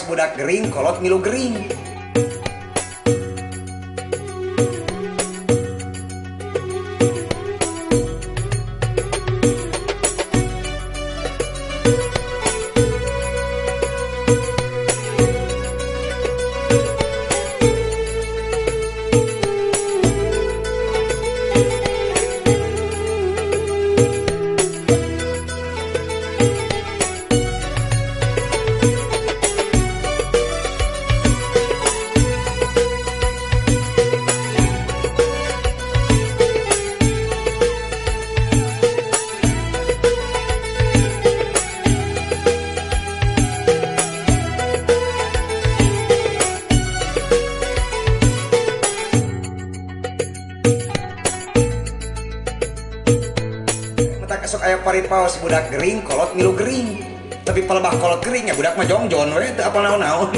budak gering kolot milu gering. Esok aya paripaos budak gering kolot milu gering, tapi pelebah kolot gering ya budak mah jongjon we teu apal naon-naon.